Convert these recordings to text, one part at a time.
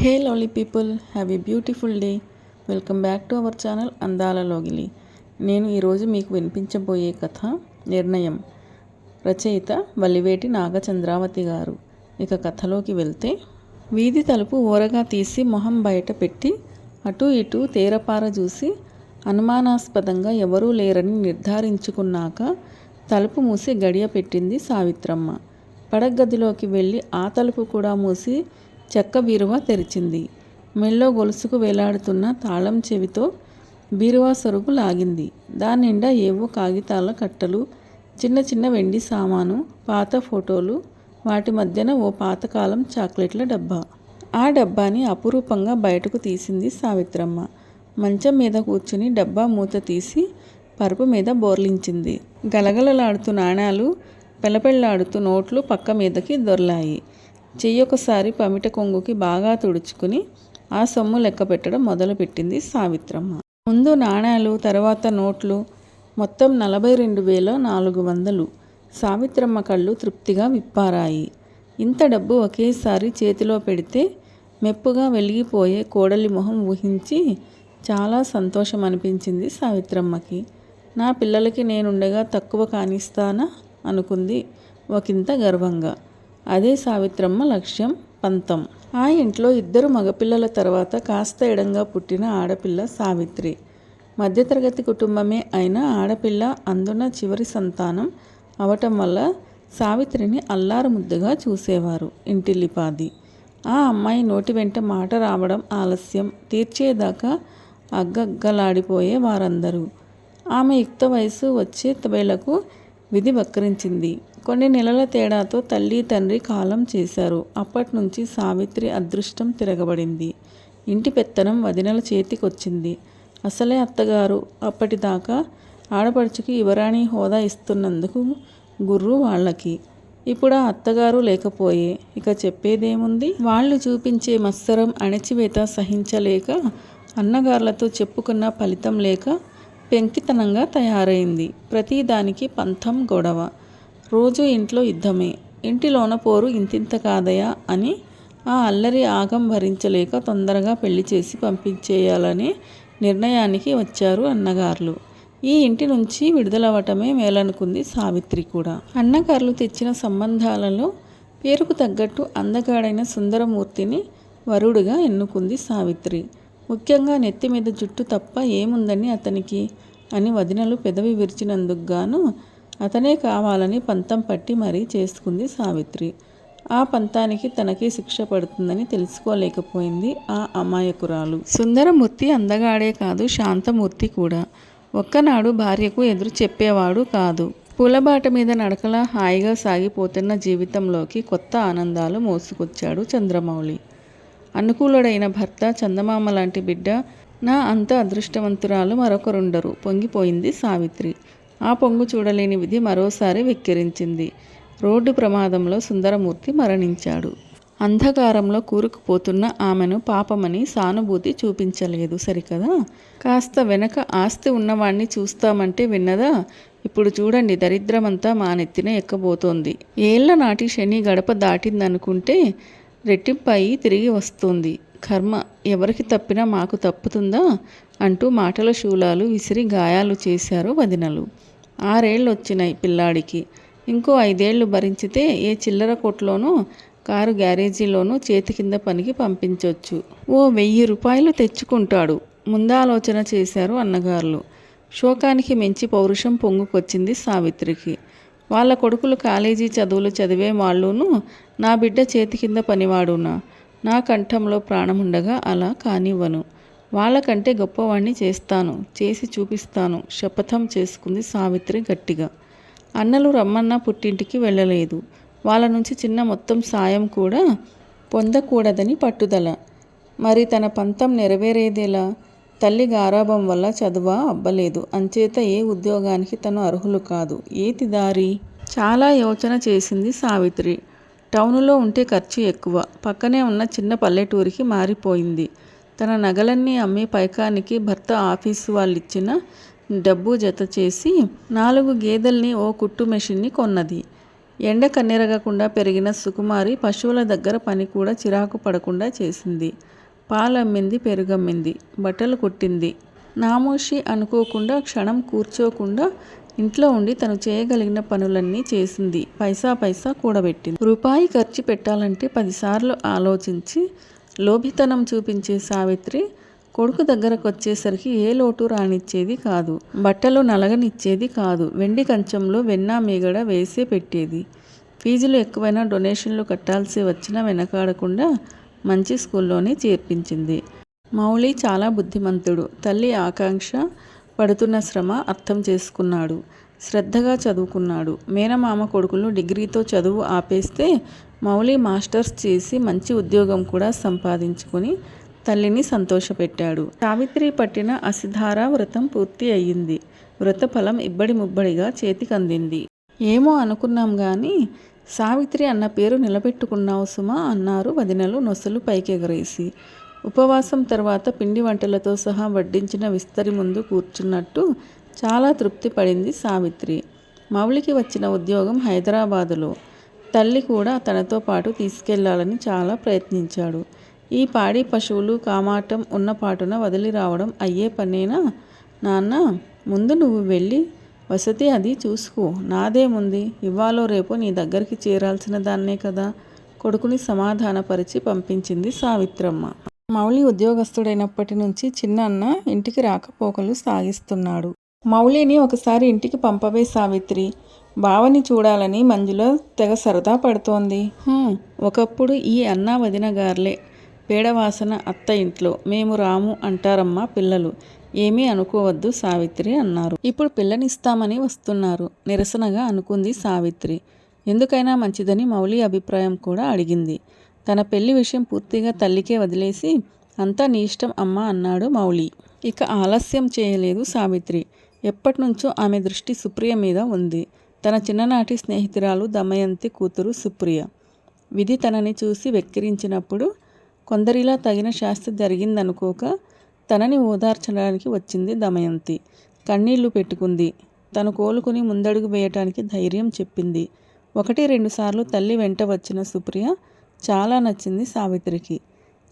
Hey lovely people, have a beautiful day. Welcome back to our channel అందాల లోగిలి. నేను ఈరోజు మీకు వినిపించబోయే కథ నిర్ణయం. రచయిత వల్లివేటి నాగచంద్రావతి గారు. ఇక కథలోకి వెళ్తే, వీధి తలుపు ఊరగా తీసి మొహం బయట పెట్టి అటూ ఇటూ తేరపార చూసి అనుమానాస్పదంగా ఎవరూ లేరని నిర్ధారించుకున్నాక తలుపు మూసి గడియ పెట్టింది సావిత్రమ్మ. పడగదిలోకి వెళ్ళి ఆ తలుపు కూడా మూసి చెక్క బీరువా తెరిచింది. మెల్లో గొలుసుకు వేలాడుతున్న తాళం చెవితో బీరువా సొరుగు లాగింది. దాని నిండా ఏవో కాగితాల కట్టలు, చిన్న చిన్న వెండి సామాను, పాత ఫోటోలు, వాటి మధ్యన ఓ పాతకాలం చాక్లెట్ల డబ్బా. ఆ డబ్బాని అపురూపంగా బయటకు తీసింది సావిత్రమ్మ. మంచం మీద కూర్చుని డబ్బా మూత తీసి పరుపు మీద బోర్లించింది. గలగలలాడుతూ నాణాలు, పెళపెళ్లాడుతూ నోట్లు పక్క మీదకి దొర్లాయి. చెయ్యొకసారి పమిట కొంగుకి బాగా తుడుచుకుని ఆ సొమ్ము లెక్క పెట్టడం మొదలుపెట్టింది సావిత్రమ్మ. ముందు నాణాలు, తర్వాత నోట్లు, మొత్తం 42,400. సావిత్రమ్మ కళ్ళు తృప్తిగా విప్పారాయి. ఇంత డబ్బు ఒకేసారి చేతిలో పెడితే మెప్పుగా వెలిగిపోయే కోడలి మొహం ఊహించి చాలా సంతోషం అనిపించింది సావిత్రమ్మకి. నా పిల్లలకి నేనుండగా తక్కువ కానిస్తానా అనుకుంది ఒకంత గర్వంగా. అదే సావిత్రమ్మ లక్ష్యం, పంతం. ఆ ఇంట్లో 2 మగపిల్లల తర్వాత కాస్త ఎడంగా పుట్టిన ఆడపిల్ల సావిత్రి. మధ్యతరగతి కుటుంబమే అయిన ఆడపిల్ల, అందున చివరి సంతానం అవటం వల్ల సావిత్రిని అల్లారు ముద్దుగా చూసేవారు ఇంటిల్లిపాది. ఆ అమ్మాయి నోటి వెంట మాట రావడం ఆలస్యం, తీర్చేదాకా అగ్గగ్గలాడిపోయే వారందరూ. ఆమె యుక్త వయసు వచ్చే వేళకు విధి వక్రించింది. కొన్ని నెలల తేడాతో తల్లి తండ్రి కాలం చేశారు. అప్పట్నుంచి సావిత్రి అదృష్టం తిరగబడింది. ఇంటి పెత్తనం వదినల చేతికొచ్చింది. అసలే అత్తగారు అప్పటిదాకా ఆడపడుచుకి యువరాణి హోదా ఇస్తున్నందుకు గుర్రు వాళ్ళకి. ఇప్పుడు ఆ అత్తగారు లేకపోయే ఇక చెప్పేదేముంది? వాళ్ళు చూపించే మత్సరం, అణచివేత సహించలేక అన్నగార్లతో చెప్పుకున్న ఫలితం లేక పెంకితనంగా తయారైంది. ప్రతిదానికి పంతం, గొడవ. రోజు ఇంట్లో యుద్ధమే. ఇంటిలోన పోరు ఇంతింత కాదయా అని ఆ అల్లరి ఆగం భరించలేక తొందరగా పెళ్లి చేసి పంపించేయాలనే నిర్ణయానికి వచ్చారు అన్నగార్లు. ఈ ఇంటి నుంచి విడుదలవటమే మేలనుకుంది సావిత్రి కూడా. అన్నగార్లు తెచ్చిన సంబంధాలలో పేరుకు తగ్గట్టు అందగాడైన సుందరమూర్తిని వరుడుగా ఎన్నుకుంది సావిత్రి. ముఖ్యంగా నెత్తి మీద జుట్టు తప్ప ఏముందని అతనికి అని వదినలు పెదవి విరిచినందుకు గాను అతనే కావాలని పంతం పట్టి మరీ చేసుకుంది సావిత్రి. ఆ పంతానికి తనకే శిక్ష పడుతుందని తెలుసుకోలేకపోయింది ఆ అమాయకురాలు. సుందరమూర్తి అందగాడే కాదు, శాంతమూర్తి కూడా. ఒక్కనాడు భార్యకు ఎదురు చెప్పేవాడు కాదు. పూలబాట మీద నడకలా హాయిగా సాగిపోతున్న జీవితంలోకి కొత్త ఆనందాలు మోసుకొచ్చాడు చంద్రమౌళి. అనుకూలుడైన భర్త, చందమామ లాంటి బిడ్డ, నా అంత అదృష్టవంతురాలు మరొకరుండరు. పొంగిపోయింది సావిత్రి. ఆ పొంగు చూడలేని విధి మరోసారి వెక్కిరించింది. రోడ్డు ప్రమాదంలో సుందరమూర్తి మరణించాడు. అంధకారంలో కూరుకుపోతున్న ఆమెను పాపమని సానుభూతి చూపించలేదు సరికదా. కాస్త వెనక ఆస్తి ఉన్నవాణ్ణి చూస్తామంటే విన్నదా? ఇప్పుడు చూడండి, దరిద్రమంతా మా నెత్తిన ఎక్కబోతోంది. ఏళ్ల నాటి శని గడప దాటిందనుకుంటే రెట్టింపయి తిరిగి వస్తోంది. కర్మ, ఎవరికి తప్పినా మాకు తప్పుతుందా అంటూ మాటల శూలాలు విసిరి గాయాలు చేశారు వదినలు. 6 ఏళ్ళొచ్చినాయి పిల్లాడికి. ఇంకో 5 ఏళ్ళు భరించితే ఏ చిల్లర కొట్లోనో, కారు గ్యారేజీలోనూ చేతి కింద పనికి పంపించొచ్చు. ఓ 1000 రూపాయలు తెచ్చుకుంటాడు. ముందాలోచన చేశారు అన్నగార్లు. శోకానికి మించి పౌరుషం పొంగుకొచ్చింది సావిత్రికి. వాళ్ళ కొడుకులు కాలేజీ చదువులు చదివే వాళ్ళును, నా బిడ్డ చేతి కింద పనివాడునా? నా కంఠంలో ప్రాణముండగా అలా కానివ్వను. వాళ్ళకంటే గొప్పవాణ్ణి చేస్తాను, చేసి చూపిస్తాను శపథం చేసుకుంది సావిత్రి గట్టిగా. అన్నలు రమ్మన్నా పుట్టింటికి వెళ్ళలేదు. వాళ్ళ నుంచి చిన్న మొత్తం సాయం కూడా పొందకూడదని పట్టుదల. మరి తన పంతం నెరవేరేదెలా? తల్లి గారాబం వల్ల చదువా అబ్బలేదు. అంచేత ఏ ఉద్యోగానికి తను అర్హులు కాదు. ఏతి దారి? చాలా యోచన చేసింది సావిత్రి. టౌనులో ఉంటే ఖర్చు ఎక్కువ. పక్కనే ఉన్న చిన్న పల్లెటూరికి మారిపోయింది. తన నగలన్నీ అమ్మి పైకానికి భర్త ఆఫీసు వాళ్ళిచ్చిన డబ్బు జత చేసి 4 గేదెల్ని, ఓ కుట్టు మెషిన్ని కొన్నది. ఎండ కన్నెరగకుండా పెరిగిన సుకుమారి పశువుల దగ్గర పని కూడా చిరాకు పడకుండా చేసింది. పాలమ్మింది, పెరుగమ్మింది, బట్టలు కుట్టింది. నామోషి అనుకోకుండా క్షణం కూర్చోకుండా ఇంట్లో ఉండి తను చేయగలిగిన పనులన్నీ చేసింది. పైసా పైసా కూడబెట్టింది. రూపాయి ఖర్చు పెట్టాలంటే 10 సార్లు ఆలోచించి లోభితనం చూపించే సావిత్రి కొడుకు దగ్గరకు వచ్చేసరికి ఏ లోటు రానిచ్చేది కాదు. బట్టలు నలగనిచ్చేది కాదు. వెండి కంచంలో వెన్న మీగడ వేసే పెట్టేది. ఫీజులు ఎక్కువైనా డొనేషన్లు కట్టాల్సి వచ్చినా వెనకాడకుండా మంచి స్కూల్లోనే చేర్పించింది. మౌలి చాలా బుద్ధిమంతుడు. తల్లి ఆకాంక్ష పడుతున్న శ్రమ అర్థం చేసుకున్నాడు. శ్రద్ధగా చదువుకున్నాడు. మేనమామ కొడుకులు డిగ్రీతో చదువు ఆపేస్తే మౌలి మాస్టర్స్ చేసి మంచి ఉద్యోగం కూడా సంపాదించుకుని తల్లిని సంతోషపెట్టాడు. సావిత్రి పట్టిన అసిధార వ్రతం పూర్తి అయ్యింది. వ్రతఫలం ఇబ్బడి ముబ్బడిగా చేతికందింది. ఏమో అనుకున్నాం గాని సావిత్రి అన్న పేరు నిలబెట్టుకున్నావు సుమా అన్నారు వదినలు నొసలు పైకెగరేసి. ఉపవాసం తర్వాత పిండి వంటలతో సహా వడ్డించిన విస్తరి ముందు కూర్చున్నట్టు చాలా తృప్తి పడింది సావిత్రి. మౌలికి వచ్చిన ఉద్యోగం హైదరాబాదులో. తల్లి కూడా తనతో పాటు తీసుకెళ్లాలని చాలా ప్రయత్నించాడు. ఈ పాడి పశువులు కామాటం ఉన్న పాటున వదిలి రావడం అయ్యే పనేనా నాన్న? ముందు నువ్వు వెళ్ళి వసతి అది చూసుకో. నాదేముంది, ఇవ్వాలో రేపో నీ దగ్గరికి చేరాల్సిన దాన్నే కదా. కొడుకుని సమాధానపరిచి పంపించింది సావిత్రమ్మ. మౌలి ఉద్యోగస్తుడైనప్పటి నుంచి చిన్నన్న ఇంటికి రాకపోకలు సాగిస్తున్నాడు. మౌలిని ఒకసారి ఇంటికి పంపవే సావిత్రి. బావని చూడాలని మంజులో తెగ సరదా పడుతోంది. ఒకప్పుడు ఈ అన్నా వదిన గార్లే పేడవాసన అత్త ఇంట్లో, మేము రాము అంటారమ్మా పిల్లలు. ఏమీ అనుకోవద్దు సావిత్రి అన్నారు. ఇప్పుడు పిల్లనిస్తామని వస్తున్నారు నిరసనగా అనుకుంది సావిత్రి. ఎందుకైనా మంచిదని మౌలి అభిప్రాయం కూడా అడిగింది. తన పెళ్లి విషయం పూర్తిగా తల్లికే వదిలేసి అంతా నీ ఇష్టం అమ్మా అన్నాడు మౌలి. ఇక ఆలస్యం చేయలేదు సావిత్రి. ఎప్పటినుంచో ఆమె దృష్టి సుప్రియ మీద ఉంది. తన చిన్ననాటి స్నేహితురాలు దమయంతి కూతురు సుప్రియ. విధి తనని చూసి వెక్కిరించినప్పుడు కొందరిలా తగిన శాస్తి జరిగిందనుకోక తనని ఓదార్చడానికి వచ్చింది దమయంతి. కన్నీళ్లు పెట్టుకుంది. తను కోలుకుని ముందడుగు వేయటానికి ధైర్యం చెప్పింది. 1-2 సార్లు తల్లి వెంట వచ్చిన సుప్రియ చాలా నచ్చింది సావిత్రికి.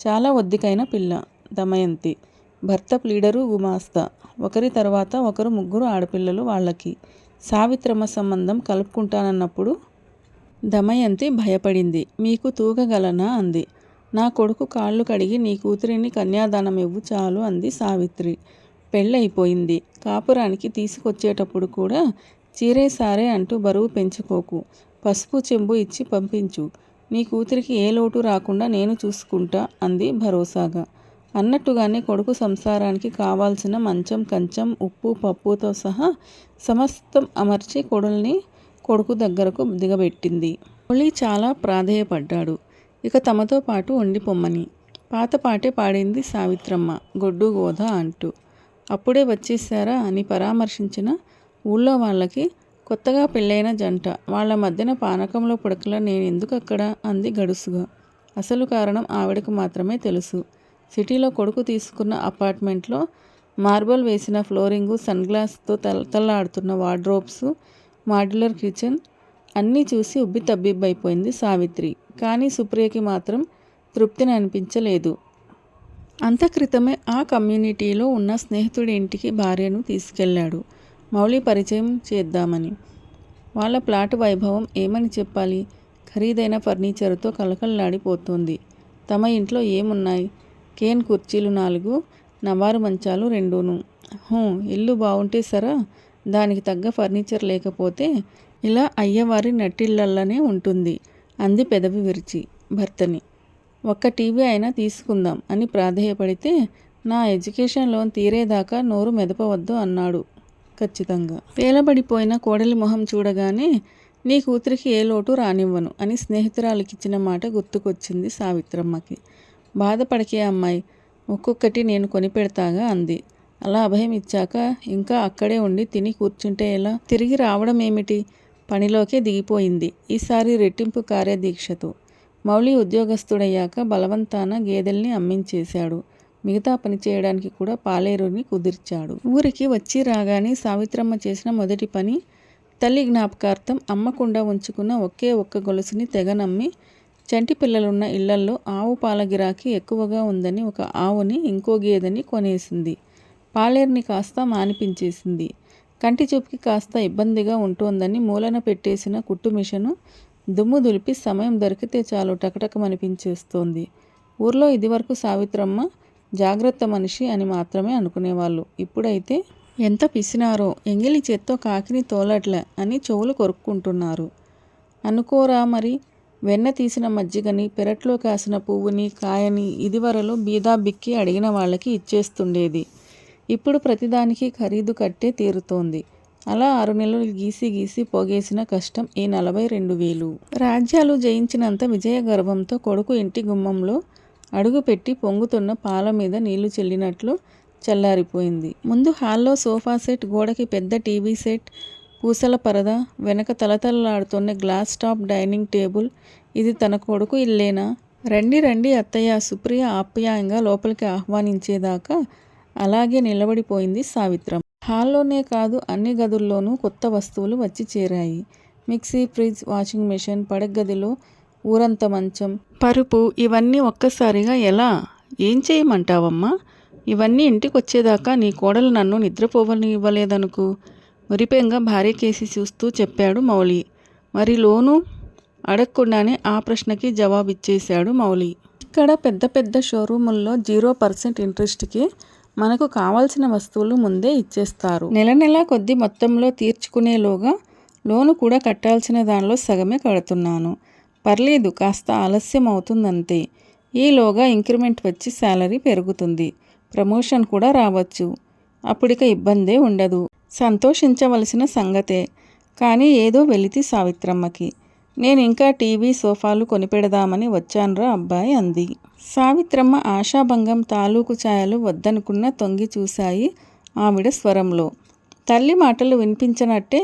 చాలా ఒద్దికైన పిల్ల దమయంతి. భర్త ప్లీడరు, గుమాస్తా. ఒకరి తర్వాత ఒకరు 3 ఆడపిల్లలు వాళ్ళకి. సావిత్రమ్మ సంబంధం కలుపుకుంటానన్నప్పుడు దమయంతి భయపడింది. మీకు తూగగలనా అంది. నా కొడుకు కాళ్ళు కడిగి నీ కూతురిని కన్యాదానం ఇవ్వు చాలు అంది సావిత్రి. పెళ్ళైపోయింది. కాపురానికి తీసుకొచ్చేటప్పుడు కూడా చీరే సారే అంటూ బరువు పెంచుకోకు. పసుపు చెంబు ఇచ్చి పంపించు. నీ కూతురికి ఏ లోటు రాకుండా నేను చూసుకుంటా అంది భరోసాగా. అన్నట్టుగానే కొడుకు సంసారానికి కావాల్సిన మంచం, కంచం, ఉప్పు, పప్పుతో సహా సమస్తం అమర్చి కొడుల్ని కొడుకు దగ్గరకు దిగబెట్టింది. మౌలి చాలా ప్రాధేయపడ్డాడు. ఇక తమతో పాటు ఉండిపోమ్మని. పాత పాటే పాడింది సావిత్రమ్మ గొడ్డు గోద అంటూ. అప్పుడే వచ్చేసారా అని పరామర్శించిన ఊళ్ళో వాళ్ళకి కొత్తగా పెళ్ళైన జంట. వాళ్ళ మధ్యన పానకంలో పుడకల నేనెందుకు అక్కడ అంది గడుసుగా. అసలు కారణం ఆవిడకు మాత్రమే తెలుసు. సిటీలో కొడుకు తీసుకున్న అపార్ట్మెంట్లో మార్బల్ వేసిన ఫ్లోరింగు, సన్గ్లాస్తో తలతల్లాడుతున్న వార్డ్రోబ్సు, మాడ్యులర్ కిచెన్ అన్నీ చూసి ఉబ్బి తబ్బిబ్బైపోయింది సావిత్రి. కానీ సుప్రియకి మాత్రం తృప్తిని అనిపించలేదు. అంత క్రితమే ఆ కమ్యూనిటీలో ఉన్న స్నేహితుడి ఇంటికి భార్యను తీసుకెళ్లాడు మౌలి పరిచయం చేద్దామని. వాళ్ళ ప్లాటు వైభవం ఏమని చెప్పాలి. ఖరీదైన ఫర్నిచర్తో కలకల్లాడిపోతోంది. తమ ఇంట్లో ఏమున్నాయి? కేన్ కుర్చీలు 4, నవారు మంచాలు 2ను. ఇల్లు బావుంటే సరా, దానికి తగ్గ ఫర్నిచర్ లేకపోతే ఇలా అయ్యవారి నట్టిళ్ళల్లనే ఉంటుంది అంది పెదవి విరిచి భర్తని. ఒక్క టీవీ అయినా తీసుకుందాం అని ప్రాధేయపడితే నా ఎడ్యుకేషన్ లోన్ తీరేదాకా నోరు మెదపవద్దు అన్నాడు ఖచ్చితంగా. పేలబడిపోయిన కోడలి మొహం చూడగానే నీ కూతురికి ఏ లోటు రానివ్వను అని స్నేహితురాలికిచ్చిన మాట గుర్తుకొచ్చింది సావిత్రమ్మకి. బాధపడకే అమ్మాయి, ఒక్కొక్కటి నేను కొనిపెడతాగా అంది. అలా అభయం ఇచ్చాక ఇంకా అక్కడే ఉండి తిని కూర్చుంటే ఎలా? తిరిగి రావడం ఏమిటి? పనిలోకే దిగిపోయింది. ఈసారి రెట్టింపు కార్యదీక్షతో. మౌలి ఉద్యోగస్తుడయ్యాక బలవంతాన గేదెల్ని అమ్మించేశాడు. మిగతా పని చేయడానికి కూడా పాలేరుని కుదిర్చాడు. ఊరికి వచ్చి రాగానే సావిత్రమ్మ చేసిన మొదటి పని తల్లి జ్ఞాపకార్థం అమ్మకుండా ఉంచుకున్న ఒకే ఒక్క గొలుసుని తెగ నమ్మి చంటి పిల్లలున్న ఇళ్లల్లో ఆవు పాల గిరాకీ ఎక్కువగా ఉందని ఒక ఆవుని ఇంకో గేదెని కొనేసింది. పాలేరుని కాస్త మానిపించేసింది. కంటి చూపుకి కాస్త ఇబ్బందిగా ఉంటోందని మూలన పెట్టేసిన కుట్టు మిషను దుమ్ము దులిపి సమయం దొరికితే చాలు టకటకమనిపించేస్తోంది. ఊర్లో ఇదివరకు సావిత్రమ్మ జాగ్రత్త మనిషి అని మాత్రమే అనుకునేవాళ్ళు. ఇప్పుడైతే ఎంత పిసినారో, ఎంగిలి చేత్తో కాకిని తోలట్లే అని చెవులు కొరుక్కుంటున్నారు. అనుకోరా మరి, వెన్న తీసిన మజ్జిగని, పెరట్లో కాసిన పువ్వుని, కాయని ఇదివరలో బీదా బిక్కి అడిగిన వాళ్ళకి ఇచ్చేస్తుండేది. ఇప్పుడు ప్రతిదానికి ఖరీదు కట్టే తీరుతోంది. అలా 6 నెలలు గీసి గీసి పోగేసిన కష్టం ఈ 42,000. రాజ్యాలు జయించినంత విజయ గర్వంతో కొడుకు ఇంటి గుమ్మంలో అడుగుపెట్టి పొంగుతున్న పాల మీద నీళ్లు చెల్లినట్లు చల్లారిపోయింది. ముందు హాల్లో సోఫా సెట్, గోడకి పెద్ద టీవీ సెట్, పూసల పరద, వెనక తలతలలాడుతున్న గ్లాస్ టాప్ డైనింగ్ టేబుల్. ఇది తన కొడుకు ఇల్లేనా? రండి రండి అత్తయ్య, సుప్రియ ఆప్యాయంగా లోపలికి ఆహ్వానించేదాకా అలాగే నిలబడిపోయింది సావిత్రమ్మ. హాల్లోనే కాదు, అన్ని గదుల్లోనూ కొత్త వస్తువులు వచ్చి చేరాయి. మిక్సీ, ఫ్రిడ్జ్, వాషింగ్ మెషిన్, పడగదిలో ఊరంత మంచం, పరుపు. ఇవన్నీ ఒక్కసారిగా ఎలా? ఏం చేయమంటావమ్మా? ఇవన్నీ ఇంటికొచ్చేదాకా నీ కోడలు నన్ను నిద్రపోవనివ్వలేదనుకు మురిపెంగా భార్యకేసి చూస్తూ చెప్పాడు మౌలి. మరి లోను? అడగకుండానే ఆ ప్రశ్నకి జవాబిచ్చేశాడు మౌలి. ఇక్కడ పెద్ద పెద్ద షోరూముల్లో 0% ఇంట్రెస్ట్కి మనకు కావాల్సిన వస్తువులు ముందే ఇచ్చేస్తారు. నెల నెలా కొద్ది మొత్తంలో తీర్చుకునేలోగా లోను కూడా కట్టాల్సిన దానిలో సగమే కడుతున్నాను. పర్లేదు, కాస్త ఆలస్యం అవుతుందంతే. ఈలోగా ఇంక్రిమెంట్ వచ్చి శాలరీ పెరుగుతుంది, ప్రమోషన్ కూడా రావచ్చు. అప్పుడిక ఇబ్బందే ఉండదు. సంతోషించవలసిన సంగతే. కానీ ఏదో వెలితి సావిత్రమ్మకి. నేను ఇంకా టీవీ, సోఫాలు కొనిపెడదామని వచ్చాన్రా అబ్బాయి అంది. సావిత్రమ్మ ఆశాభంగం తాలూకు ఛాయలు వద్దనుకున్న తొంగి చూశాయి ఆవిడ స్వరంలో. తల్లి మాటలు వినిపించనట్టే,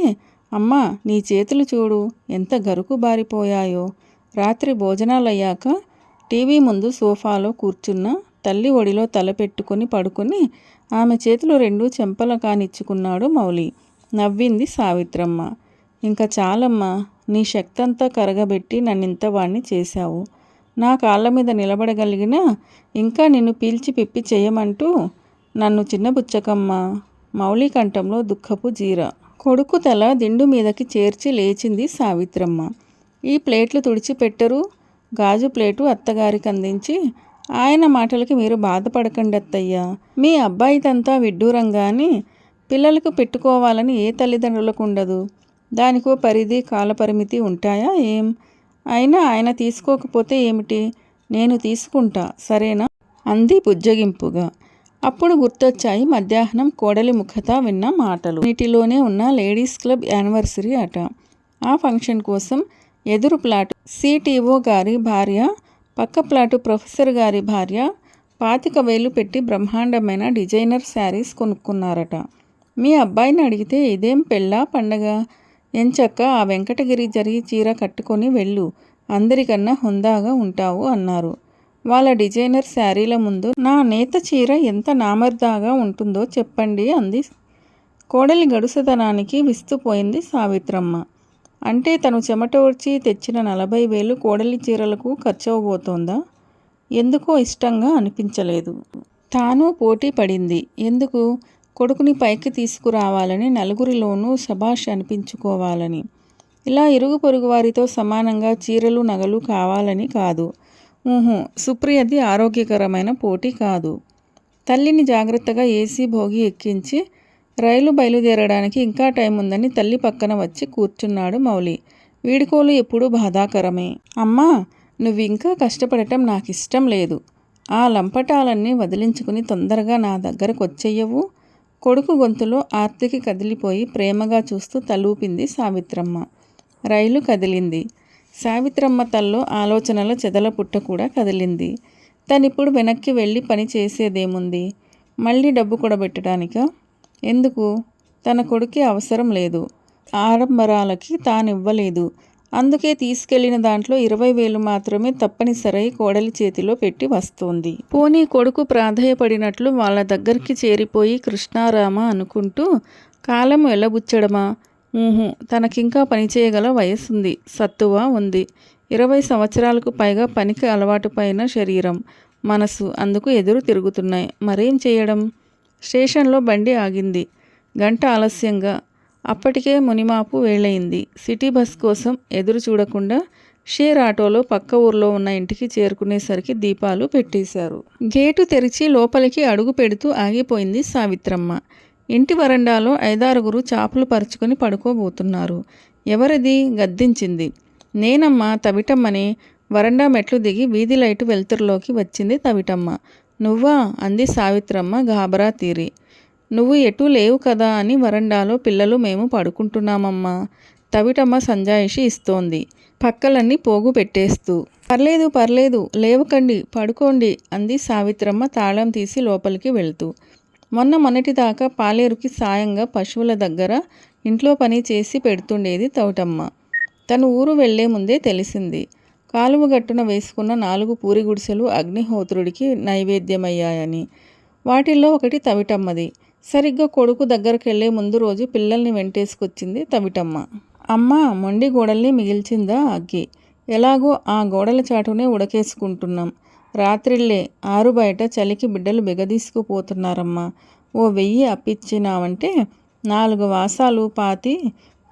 అమ్మా నీ చేతులు చూడు ఎంత గరుకు బారిపోయాయో. రాత్రి భోజనాలయ్యాక టీవీ ముందు సోఫాలో కూర్చున్న తల్లి ఒడిలో తల పెట్టుకుని పడుకుని ఆమె చేతులు 2 చెంపల కానిచ్చుకున్నాడు మౌలి. నవ్వింది సావిత్రమ్మ. ఇంకా చాలమ్మా, నీ శక్తంతా కరగబెట్టి నన్నింత వాణ్ణి చేశావు. నా కాళ్ళ మీద నిలబడగలిగినా ఇంకా నిన్ను పీల్చి పిప్పి చేయమంటూ నన్ను చిన్నబుచ్చకమ్మా. మౌలి కంఠంలో దుఃఖపు జీర. కొడుకు తల దిండు మీదకి చేర్చి లేచింది సావిత్రమ్మ. ఈ ప్లేట్లు తుడిచిపెట్టరు? గాజు ప్లేటు అత్తగారికి అందించి, ఆయన మాటలకి మీరు బాధపడకండి అత్తయ్యా. మీ అబ్బాయిదంతా విడ్డూరంగాని పిల్లలకు పెట్టుకోవాలని ఏ తల్లిదండ్రులకు ఉండదు. దానికో పరిధి, కాలపరిమితి ఉంటాయా ఏం? అయినా ఆయన తీసుకోకపోతే ఏమిటి, నేను తీసుకుంటా సరేనా అంది బుజ్జగింపుగా. అప్పుడు గుర్తొచ్చాయి మధ్యాహ్నం కోడలి ముఖత విన్న మాటలు. నీటిలోనే ఉన్న లేడీస్ క్లబ్ యానివర్సరీ అట. ఆ ఫంక్షన్ కోసం ఎదురు ప్లాటు సిటీఓ గారి భార్య, పక్క ప్లాటు ప్రొఫెసర్ గారి భార్య 25,000 పెట్టి బ్రహ్మాండమైన డిజైనర్ శారీస్ కొనుక్కున్నారట. మీ అబ్బాయిని అడిగితే ఇదేం పెళ్ళా పండగ, ఎంచక్క ఆ వెంకటగిరి జరీ చీర కట్టుకొని వెళ్ళు, అందరికన్నా హుందాగా ఉంటావు అన్నారు. వాళ్ళ డిజైనర్ శారీల ముందు నా నేత చీర ఎంత నామర్దాగా ఉంటుందో చెప్పండి అంది. కోడలి గడుసదనానికి విస్తుపోయింది సావిత్రమ్మ. అంటే తను చెమటోడ్చి తెచ్చిన 40,000 కోడలి చీరలకు ఖర్చవబోతోందా? ఎందుకో ఇష్టంగా అనిపించలేదు. తాను పోటీ పడింది. ఎందుకు? కొడుకుని పైకి తీసుకురావాలని, నలుగురిలోనూ శభాష్ అనిపించుకోవాలని. ఇలా ఇరుగు పొరుగు వారితో సమానంగా చీరలు, నగలు కావాలని కాదు. సుప్రియది ఆరోగ్యకరమైన పోటీ కాదు. తల్లిని జాగ్రత్తగా ఏసీ భోగి ఎక్కించి రైలు బయలుదేరడానికి ఇంకా టైం ఉందని తల్లి పక్కన వచ్చి కూర్చున్నాడు మౌలి. వీడుకోలు ఎప్పుడూ బాధాకరమే. అమ్మా, నువ్వింకా కష్టపడటం నాకిష్టం లేదు. ఆ లంపటాలన్నీ వదిలించుకుని తొందరగా నా దగ్గరకు వచ్చేయవు. కొడుకు గొంతులో ఆర్తికి కదిలిపోయి ప్రేమగా చూస్తూ తలూపింది సావిత్రమ్మ. రైలు కదిలింది. సావిత్రమ్మ తల్లో ఆలోచనల చెదల పుట్ట కూడా కదిలింది. తనిప్పుడు వెనక్కి వెళ్ళి పని చేసేదేముంది? మళ్ళీ డబ్బు కూడబెట్టడానికా? ఎందుకు? తన కొడుకే అవసరం లేదు. ఆడంబరాలకి తానివ్వలేదు. అందుకే తీసుకెళ్లిన దాంట్లో 20,000 మాత్రమే తప్పనిసరై కోడలి చేతిలో పెట్టి వస్తోంది. పోనీ కొడుకు ప్రాధేయపడినట్లు వాళ్ళ దగ్గరికి చేరిపోయి కృష్ణారామ అనుకుంటూ కాలం వెళ్ళబుచ్చడమా? తనకింకా పనిచేయగల వయస్సుంది, సత్తువ ఉంది. 20 సంవత్సరాలకు పైగా పనికి అలవాటు పైన శరీరం, మనసు అందుకు ఎదురు తిరుగుతున్నాయి. మరేం చేయడం? స్టేషన్లో బండి ఆగింది. గంట ఆలస్యంగా. అప్పటికే మునిమాపు వేళయింది. సిటీ బస్ కోసం ఎదురు చూడకుండా షేర్ ఆటోలో పక్క ఊర్లో ఉన్న ఇంటికి చేరుకునేసరికి దీపాలు పెట్టేశారు. గేటు తెరిచి లోపలికి అడుగు పెడుతూ ఆగిపోయింది సావిత్రమ్మ. ఇంటి వరండాలో 5-6 చాపలు పరుచుకొని పడుకోబోతున్నారు. ఎవరిది? గద్దించింది. నేనమ్మా, తవిటమ్మని. వరండా మెట్లు దిగి వీధి లైటు వెలుతురులోకి వచ్చింది తవిటమ్మ. నువ్వా? అంది సావిత్రమ్మ గాబరా తీరి. నువ్వు ఎటూ లేవు కదా అని వరండాలో పిల్లలు మేము పడుకుంటున్నామమ్మా. తవిటమ్మ సంజాయిషి ఇస్తోంది, పక్కలన్నీ పోగు పెట్టేస్తూ. పర్లేదు పర్లేదు, లేవకండి, పడుకోండి అంది సావిత్రమ్మ తాళం తీసి లోపలికి వెళ్తూ. మొన్నటిదాకా పాలేరుకి సాయంగా పశువుల దగ్గర ఇంట్లో పని చేసి పెడుతుండేది తవిటమ్మ. తను ఊరు వెళ్లే ముందే తెలిసింది. కాలువ గట్టున వేసుకున్న 4 పూరి గుడిసెలు అగ్నిహోత్రుడికి నైవేద్యమయ్యాయని. వాటిల్లో ఒకటి తవిటమ్మది. సరిగ్గా కొడుకు దగ్గరకెళ్లే ముందు రోజు పిల్లల్ని వెంటేసుకొచ్చింది తవిటమ్మ. అమ్మా, మొండి గోడల్ని మిగిల్చిందా అగ్గి? ఎలాగో ఆ గోడల చాటునే ఉడకేసుకుంటున్నాం. రాత్రిళ్ళే ఆరు బయట చలికి బిడ్డలు బిగదీసుకుపోతున్నారమ్మా. ఓ 1000 అప్పిచ్చినావంటే 4 వాసాలు పాతి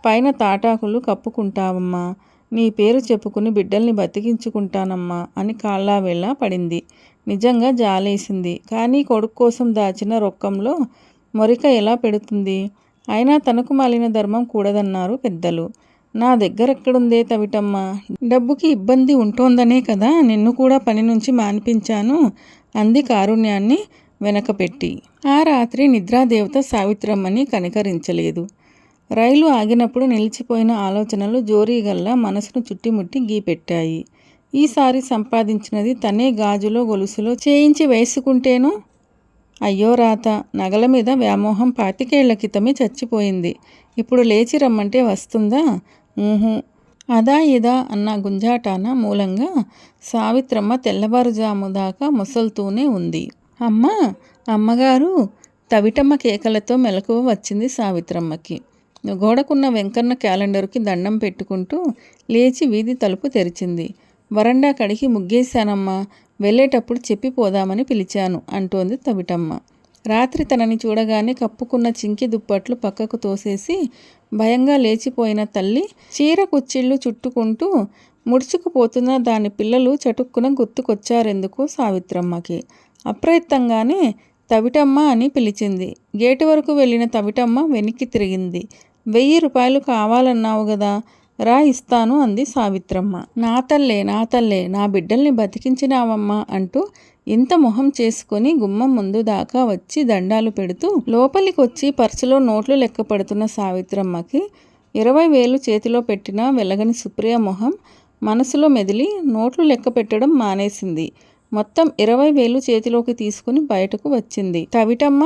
పైన తాటాకులు కప్పుకుంటావమ్మా. నీ పేరు చెప్పుకుని బిడ్డల్ని బతికించుకుంటానమ్మా అని కాళ్ళావేళ్ళ పడింది. నిజంగా జాలేసింది. కానీ కొడుకు కోసం దాచిన రొక్కంలో మొరిక ఎలా పెడుతుంది? అయినా తనకు మాలిన ధర్మం కూడదన్నారు పెద్దలు. నా దగ్గరెక్కడుందే తవిటమ్మ? డబ్బుకి ఇబ్బంది ఉంటోందనే కదా నిన్ను కూడా పని నుంచి మాన్పించాను అంది కారుణ్యాన్ని వెనకపెట్టి. ఆ రాత్రి నిద్రాదేవత సావిత్రమ్మని కనికరించలేదు. రైలు ఆగినప్పుడు నిలిచిపోయిన ఆలోచనలు జోరీగల్లా మనసును చుట్టిముట్టి గీపెట్టాయి. ఈసారి సంపాదించినది తనే గాజులో గొలుసులో చేయించి వేసుకుంటేనో? అయ్యో రాత! నగల మీద వ్యామోహం 25 ఏళ్ల క్రితమే చచ్చిపోయింది. ఇప్పుడు లేచి రమ్మంటే వస్తుందా? అదా ఇదా అన్న గుంజాటాన మూలంగా సావిత్రమ్మ తెల్లవారుజాము దాకా ముసల్తూనే ఉంది. అమ్మా, అమ్మగారు! తవిటమ్మ కేకలతో మెలకువ వచ్చింది సావిత్రమ్మకి. గోడకున్న వెంకన్న క్యాలెండర్కి దండం పెట్టుకుంటూ లేచి వీధి తలుపు తెరిచింది. వరండా కడిగి ముగ్గేశానమ్మా, వెళ్ళేటప్పుడు చెప్పిపోదామని పిలిచాను అంటోంది తవిటమ్మ. రాత్రి తనని చూడగానే కప్పుకున్న చింకి దుప్పట్లు పక్కకు తోసేసి భయంగా లేచిపోయిన తల్లి చీర కుచ్చిళ్ళు చుట్టుకుంటూ ముడుచుకుపోతున్న దాని పిల్లలు చటుక్కున గుర్తుకొచ్చారెందుకో సావిత్రమ్మకి. అప్రయత్నంగానే తవిటమ్మ అని పిలిచింది. గేటు వరకు వెళ్ళిన తవిటమ్మ వెనక్కి తిరిగింది. 1000 రూపాయలు కావాలన్నావు గదా, రా ఇస్తాను అంది సావిత్రమ్మ. నా తల్లే, నా బిడ్డల్ని బతికించినావమ్మా అంటూ ఇంత మొహం చేసుకొని గుమ్మం ముందు దాకా వచ్చి దండాలు పెడుతూ లోపలికొచ్చి పర్సులో నోట్లు లెక్క పడుతున్న సావిత్రమ్మకి 20,000 చేతిలో పెట్టినా వెలగని సుప్రియ మొహం మనసులో మెదిలి నోట్లు లెక్క పెట్టడం మానేసింది. మొత్తం 20,000 చేతిలోకి తీసుకుని బయటకు వచ్చింది. తవిటమ్మ,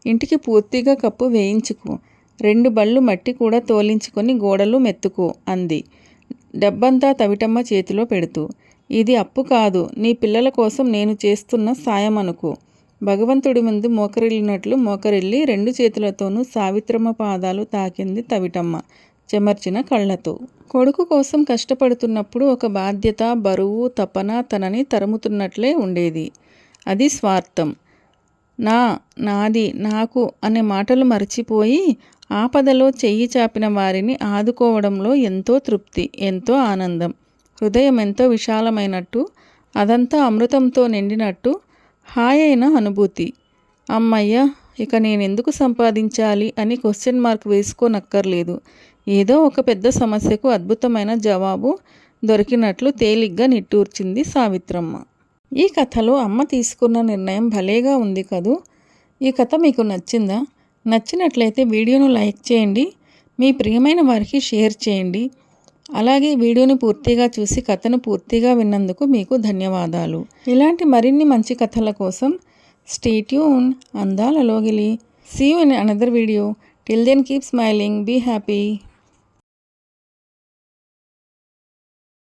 ఇంటికి పూర్తిగా కప్పు వేయించుకో, 2 బళ్ళు మట్టి కూడా తోలించుకొని గోడలు మెత్తుకో అంది డబ్బంతా తవిటమ్మ చేతిలో పెడుతూ. ఇది అప్పు కాదు, నీ పిల్లల కోసం నేను చేస్తున్న సాయం అనుకో. భగవంతుడి ముందు మోకరిల్లినట్లు మోకరిల్లి 2 చేతులతోనూ సావిత్రమ్మ పాదాలు తాకింది తవిటమ్మ చెమర్చిన కళ్ళతో. కొడుకు కోసం కష్టపడుతున్నప్పుడు ఒక బాధ్యత, బరువు, తపన తనని తరుముతున్నట్లే ఉండేది. అది స్వార్థం. నాది, నాకు అనే మాటలు మరచిపోయి ఆపదలో చెయ్యి చాపిన వారిని ఆదుకోవడంలో ఎంతో తృప్తి, ఎంతో ఆనందం. హృదయం ఎంతో విశాలమైనట్టు, అదంతా అమృతంతో నిండినట్టు హాయైన అనుభూతి. అమ్మయ్య, ఇక నేనెందుకు సంపాదించాలి అని క్వశ్చన్ మార్క్ వేసుకోనక్కర్లేదు. ఏదో ఒక పెద్ద సమస్యకు అద్భుతమైన జవాబు దొరికినట్లు తేలిగ్గా నిట్టూర్చింది సావిత్రమ్మ. ఈ కథలో అమ్మ తీసుకున్న నిర్ణయం భలేగా ఉంది కదూ. ఈ కథ మీకు నచ్చిందా? నచ్చినట్లయితే వీడియోను లైక్ చేయండి, మీ ప్రియమైన వారికి షేర్ చేయండి. అలాగే వీడియోని పూర్తిగా చూసి కథను పూర్తిగా విన్నందుకు మీకు ధన్యవాదాలు. ఇలాంటి మరిన్ని మంచి కథల కోసం స్టే ట్యూన్. అందాల లోగిలి. See you in another video. Till then keep smiling, be happy.